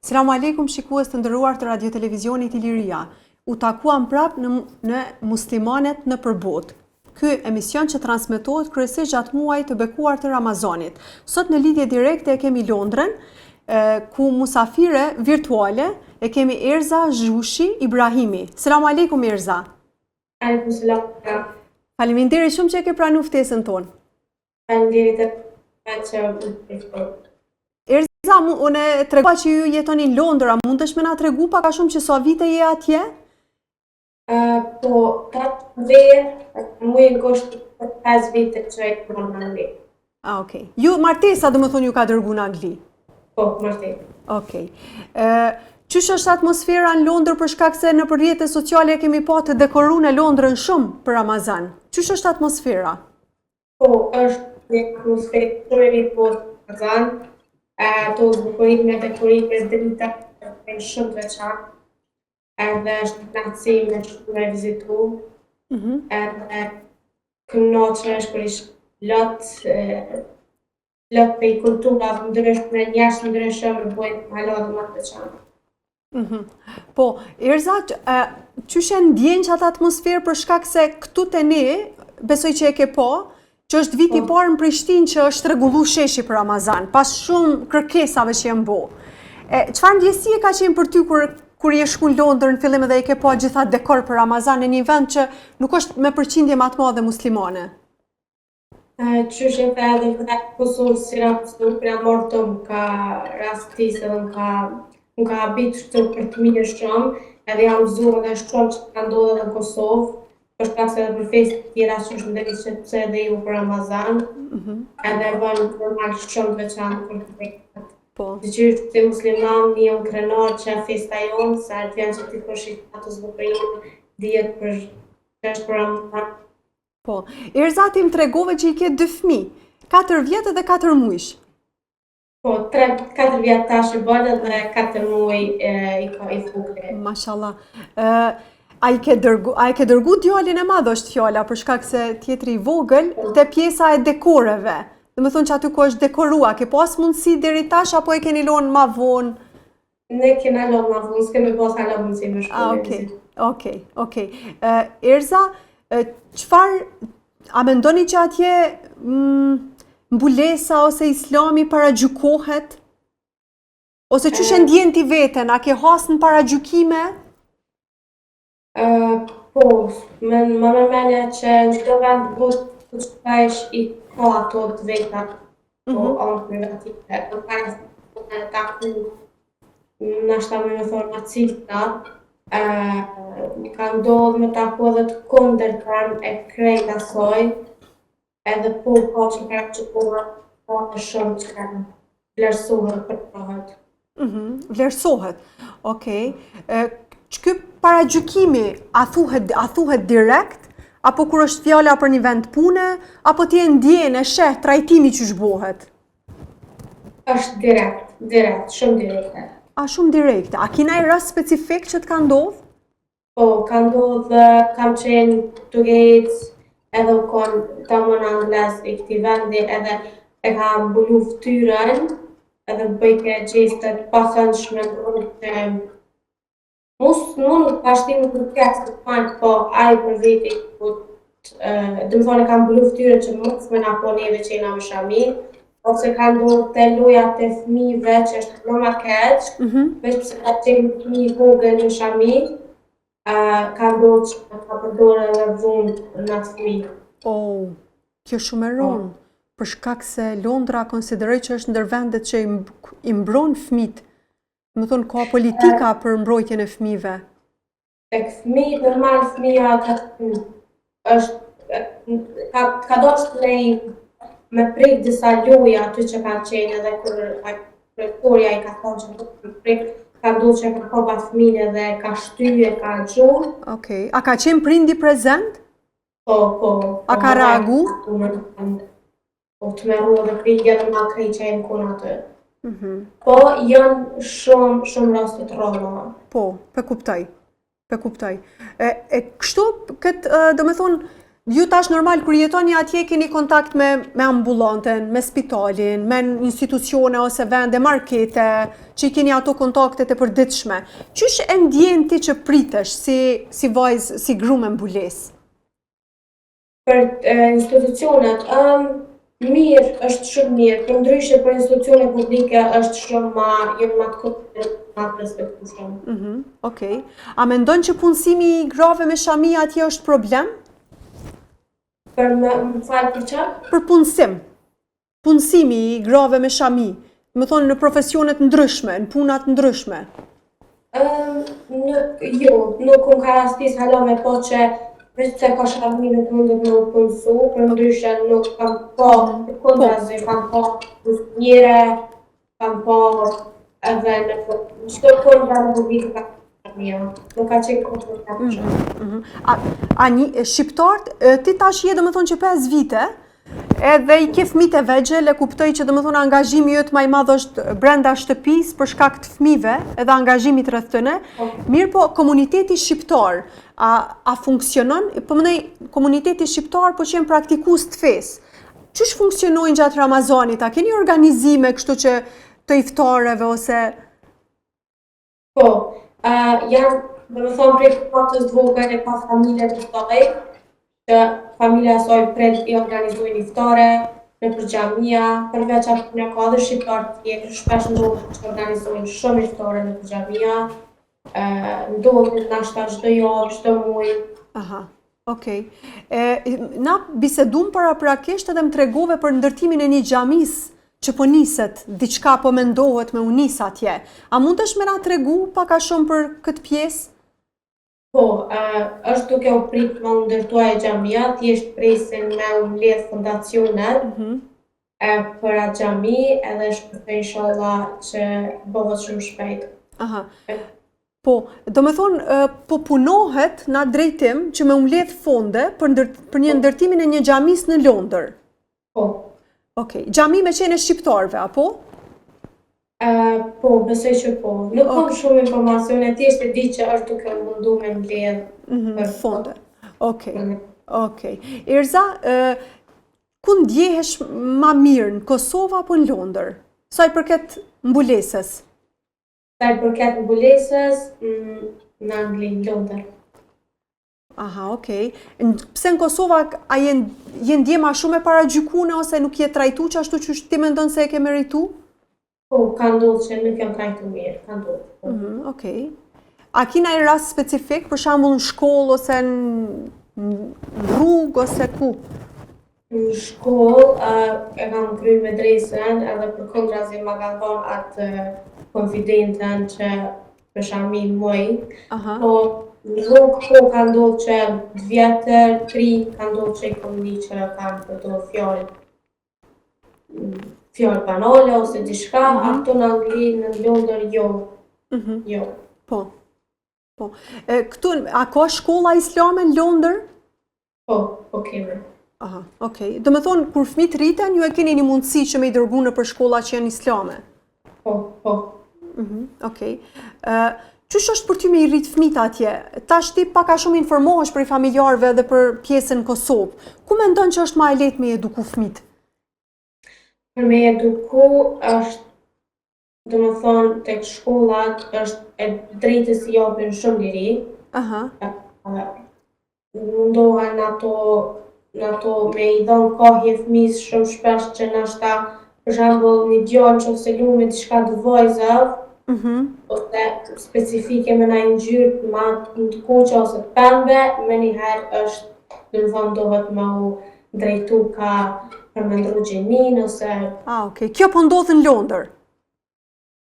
Selamu alaikum shikues të nderuar të radio televizionit Iliria. U takuam prap në muslimanet në përbot. Ky emision që transmetohet kryesisht gjatë muajit të bekuar të Ramazanit. Sot në lidhje direkte e kemi Londrën, ku musafire virtuale e kemi Erza Zhushi Ibrahimi. Selamu alaikum Erza. Aleikum selam. Faleminderit shumë që e ke pranuar ftesën tonë. Faleminderit që Erza, unë tregova që ju jetoni në Londra, mundesh me na tregu pak a shumë që sa vite je atje? Po, 4 verë, muaj gosht 5 vite që e këmë në Angli. Okej. Ju martesa, do më thonë, ju ka dërgu në Angli? Po, martesa. Okej. Qysh është atmosfera në Londër për shkak se në rrjetet sociale kemi pa të dekoruar në Londrën shumë për Ramazan? Qysh është atmosfera? Po, është një atmosferë shumë e mirë për Ramazan. Ato zbukurit me dekorime drita e shumë të veçantë. Edhe është knatësime shumë me vizitu. Edhe kënaqur është kur ish lot për kulturave ndryshme, njerëz ndryshëm bëjnë hallat më të veçantë. Po, Erza, qysh e ndjen që atë atmosferë për shkak se këtu te ne, besoj që e ke po, që është viti i parë në Prishtinë që është rregullu sheshi për Ramazan, pas shumë kërkesave që janë bo. Çfarë ndjesi ka qenë për ty kur je shku në Londër në fillim edhe e ke pa gjitha dekor për Ramazan në një vend që nuk është me përqindje më të madhe muslimane? Qysh e the edhe në Kosovë si rapstur, për jam marrë të më ka rastis edhe më ka habitur të për të mirë shumë, edhe jam zuar edhe shumë që ka ndodhur edhe në Kosovë, për shkak se edhe për festë të tjera që është ndërrisht pse edhe ju për Ramazan, edhe bën normal shumë të veçantë për të festat. Po. Dëgjysh si musliman, një jam krenar që festa jonë, se atë janë që ti përshit ato zbukurime, dihet për që është për Ramazan. Po. Erza, ti më tregove që i ke 2 fëmijë, 4 vjetë dhe 4 muajsh. Po, 4 vjetash i bërë dhe 4 muaj i fukre. Mashallah. A i ke dërgu djalin e madh është fjala, për shkak se tjetri i vogël, te pjesa e dekoreve. Dhe më thonë që aty ku është dekorua, ke pas mundësi deri tash, apo e keni lonë ma vonë? Ne kena lonë ma vonë, s'kemi pas hala mundësi me shkollë. Okej. Erza, a mendoni që atje mbulesa ose islami paragjykohet? Ose çu e ndjen ti veten, a ke hasë në paragjykime? Po, më menja që në çdo vend botë të shpesh i ka ato të veta, po anë negative. Në parë në taku, nashta me thonë nacista, ka ndodhur me taku edhe të kundërtën e krejt asoj, edhe po ka që ka që ka të shumë që ka vlerësohet për prohet. Vlerësohet, okej. Ky paragjykimi a thuhet direkt, apo kur është fjala për një vend pune, apo ti e ndjen e sheh trajtimi që zhbohet? Është direkt, shumë direkte. A shumë direkte. A kina i rast specifik që të ka ndodhur? Po, ka ndodhur, kam qenë Tugejt, edhe u konë tamon angles i këtij vendi, edhe e ka mbulu ftyrën, edhe bëjke gjestet pasëndshme që nuk pashtimu për kjekës të fanë, po ajë për viti, dhe më thonë e kam mbulu ftyrën që mund s'me na po neve që jena më shami, ose ka ndodhur të lojat të fëmijëve që është në ma keq, veç pëse ka qenë fëmijë vogël në shami, ka ndodhur që ka përdorë edhe vunë në atë fëmijë. Kjo shumë e rëndë, për shkak se Londra konsideroj që është ndër vendet që i mbron fëmijët. Më thonë, ka politika për mbrojtjen e fëmijëve. Tek fëmijë, normal fëmija ka doshtë lej me prik disa loja aty që ka qenë edhe kërëtorja i ka thonë që të prik, ka ndodhur që ka kopat fëmijën edhe ka shtyje, ka gjurë. Okej. A ka qenë prindi prezent? Po. A ka reagu? Po të meru edhe prindja dhe ma krej që e në kona të. Po, janë shumë raste të rralla. Po, pe kuptoj. Kështu, do me thonë, Ju tash normal kur jetoni atje keni kontakt me ambulantën, me spitalin, me institucione ose vende, markete, që i keni ato kontaktet e përditshme. Qysh e ndjen ti që pritesh si vajzë, si gru me mbulesë? Për institucionet, mirë, është shumë mirë, për ndryshe për institucione publike është shumë jenë ma të këtë, ma të respektueshme. Okej. A mendon që punësimi i grave me shami atje është problem? Për më falë për që? Për punësim. Punësimi i grave me shami. Më thonë në profesionet ndryshme, në punat ndryshme. Jo, nuk unë ka rastis hala me po që veç se ka shami nuk mundet më punësu, për ndryshe nuk kam po, për kontrazi, kam po njëre, kam po edhe në qëto kontra në publikë ka shami, nuk ka qenë kontra për që. Shqiptarët, ti tash je domethënë që 5 vite, edhe i ke fëmijët e vegjël, e kuptoj që domethënë angazhimi jot më i madh është brenda shtëpisë për shkak të fëmijëve, edhe angazhimit rreth tyre. Mirë po, komuniteti shqiptar, a funksionon? Po mendoj komuniteti shqiptar po që janë praktikues të fesë. Çish funksionojnë gjatë Ramazanit? A keni organizime kështu që të iftareve ose Po, janë, dhe me thonë prej këpatës dvogën e ka familje të shtoj, që familja e saj prej i organizojnë iftare, në për xhamia, përveç aty në ka dhe shqiptarë tjetër, shpesh ndodhë që organizojnë shumë iftare në për xhamia, ndodhë nashta çdo javë, çdo muaj. Aha, okej. Na bisedum paraprakisht edhe më tregove për ndërtimin e një xhamis që po niset, diçka po mendohet me u nis atje. A mundesh me na tregu pak a shumë për këtë pjesë? Po, është duke u prit me u ndërtua e xhamia, thjesht presin me u mbledh fondacionet për atë xhami, edhe shpresoj inshallah që bëhet shumë shpejt. Aha. Po, do me thonë, po punohet në atë drejtim që me u mbledh fonde për një ndërtimin e një xhamis në Londër. Po. Okej, xhami me qenë shqiptarëve, apo? Po, besoj që po. Nuk kam shumë informacione, thjesht e di që është duke mundu me mbledh për fonde. Okej. Erza, ku ndjehesh ma mirë, në Kosovë apo në Londër? Sa i përket mbulesës? Sa i përket mbulesës, në Angli, në Londër. Aha, okej. Pse në Kosova a je ndje ma shumë e paragjykune ose nuk je trajtu që ashtu që ti mendon se e ke meritu? Po, ka ndodhë që nuk jam trajtu mirë, ka ndodhë. Okej. A ki ndonjë rast specifik, për shembull në shkollë ose në rrugë ose ku? Në shkollë e kam kryer medresën edhe për kontrazi ma ka thonë atë konfidenten që për shami muaj. Po, në rrugë po ka ndodhë që 2 vjetër, 3 ka ndodhë që i komni që kanë përdojë fjallë banale ose diçka, ato në Angli, në Londër, jo. Po. Këtu, a ka shkolla islame në Londër? Po kemi. Aha, okej. Do me thonë, kur fëmijët rriten, ju e keni një mundësi që me i dërgu në për shkolla që janë islame? Po. Okej. Qysh është për ty me i rritë fëmijët atje? Tash ti pak a shumë informohesh për i familjarëve dhe për pjesën Kosovë. Ku mendon që është ma e lehtë me eduku fëmijët? Për me eduku është, do më thonë, tek shkollat është e drejtës i japin shumë liri. Mundohen në ato me i dhënë kohje fëmijës shumë shpesh që nashta, për shembull, një djalë që ose lu me diçka të vajzave, ose specifike me ndaj ngjyrë ma të kuqe ose të pembe, me njëherë është, do më thonë, dohet me u drejtu ka për me ndru gjenin ose... Okej. Kjo po ndodhë në Londër?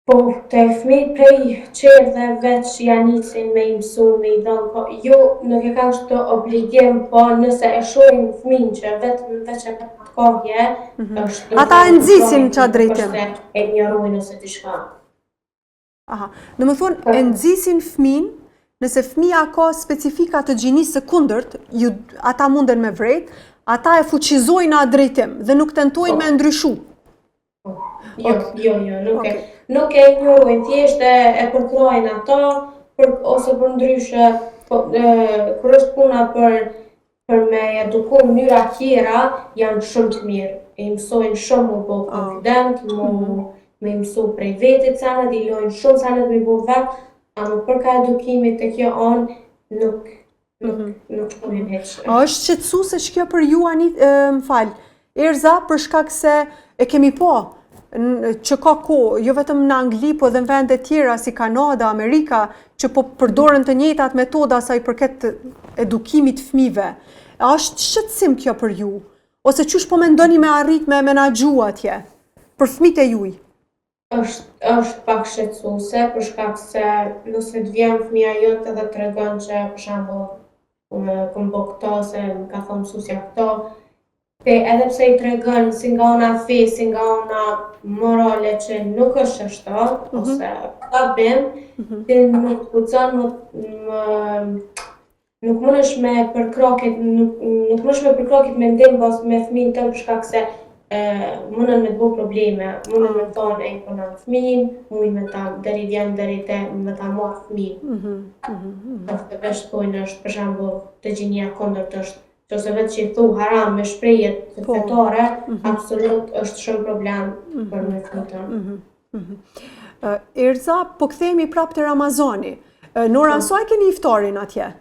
Po, të fëmijët prej qerë dhe veç janë nicin me i mësu, me i dhënë, po jo nuk e kanë shto obligim, po nëse e shojnë fëmijën që veç e për kohje, është... Ata e nxisin qa drejtim? E njërojnë ose diçka. Aha, në më thonë, e nxisin fëmijën, nëse fëmija ka specifika të gjinisë së kundërt, ata munden me vrejt, ata e fuqizojnë atë drejtim dhe nuk tentojnë me ndryshu. Jo, nuk e njërojnë, thjesht e përkrojnë ato, ose për ndryshe, kër është puna për për me eduku në mënyra tjera janë shumë të mirë. I mësojnë shumë më bo konfident, me mësu prej vetit sanet, i lojnë shumë sanet me bo vetë, ama përka edukimit të kjo anë nuk shkonin heq. A është qetësuese që kjo për ju, më falë, Erza, për shkak se e kemi po, që ka kohë, jo vetëm në Angli, po dhe në vende tjera si Kanada, Amerika, që po përdoren të njëjtat metoda sa i përket edukimit fëmijëve. A është shqetësim kjo për ju? Ose çush po mendoni me arrit me menaxhu atje për fëmijët e juaj? është pak shqetësuese, për shkak se nëse të vjen fëmija jote dhe tregon që për shembull kom bo këto, se më ka thonë mësusja këto, edhe pse i tregon si nga ona fe, si nga ona morale që nuk është ashtu, ose ka bim, ti nuk guxon nuk mundesh me përkrokit mendim me fëmijën tënd për shkak se mundën me të bo probleme, mundën me thonë e përna fëmijën, mundën me ta deri vjen deri te me ta marrë fëmijën. Të veshtojnë është për shembull të gjinia kondërt është, ose vetë që i thu haram me shprehjet fetare, absolut është shumë problem për me fëmijën. Erza, po kthehemi prapë te Ramazani. Në oran sa e keni iftarin atje?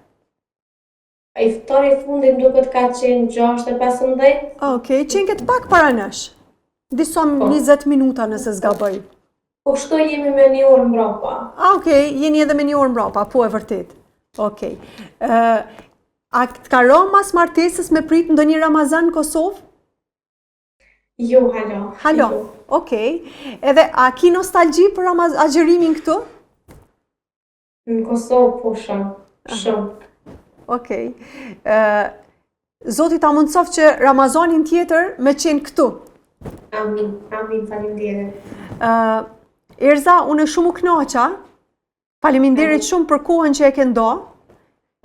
Iftari fundit duket ka qenë 6:15. Okej, qenë këtë pak para nesh. Disa 20 minuta nëse s'gaboj. Po kështu jemi me 1 orë mbrapa. Okej, jeni edhe me 1 orë mbrapa, po e vërtet. Okej. A të ka rënë mas martesës me prit ndonjë Ramazan në Kosovë? Jo, halo. Halo, okej. Edhe a ki nostalgji për agjërimin këtu? Në Kosovë po shumë. Okej. Zoti ta mundsof që Ramazanin tjetër me qenë këtu. Amin, faleminderit. Erza, unë shumë u kënaqa. Faleminderit shumë për kohën që e ke ndo,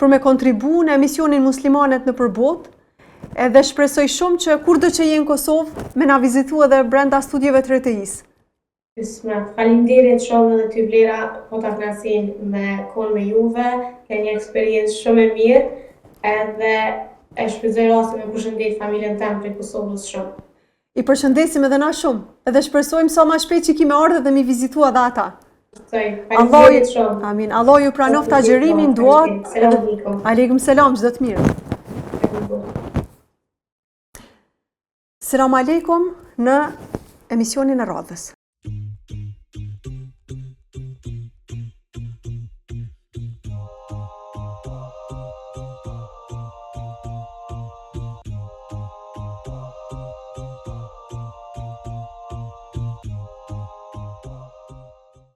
për me kontribu në emisionin Muslimanet në përbot, edhe shpresoj shumë që kurdo që je në Kosovë, me na vizitu edhe brenda studieve të RTI-s. Faleminderit shumë edhe ty Vlera, po ta knasin me kohën me juve, ke një eksperiencë shumë e mirë, edhe e shfrytëzoj rastin me përshëndet familjen tënde prej Kosovës shumë. I përshëndesim edhe na shumë, edhe shpresojmë sa ma shpejt që kemi ardhur dhe mi vizitua dhe ata. Faleminderit shumë. Amin. Allah ju pranoft agjërimin, duat. Selam aleikum. Aleikum selam, çdo të mirë. Selam aleikum në emisionin e radhës.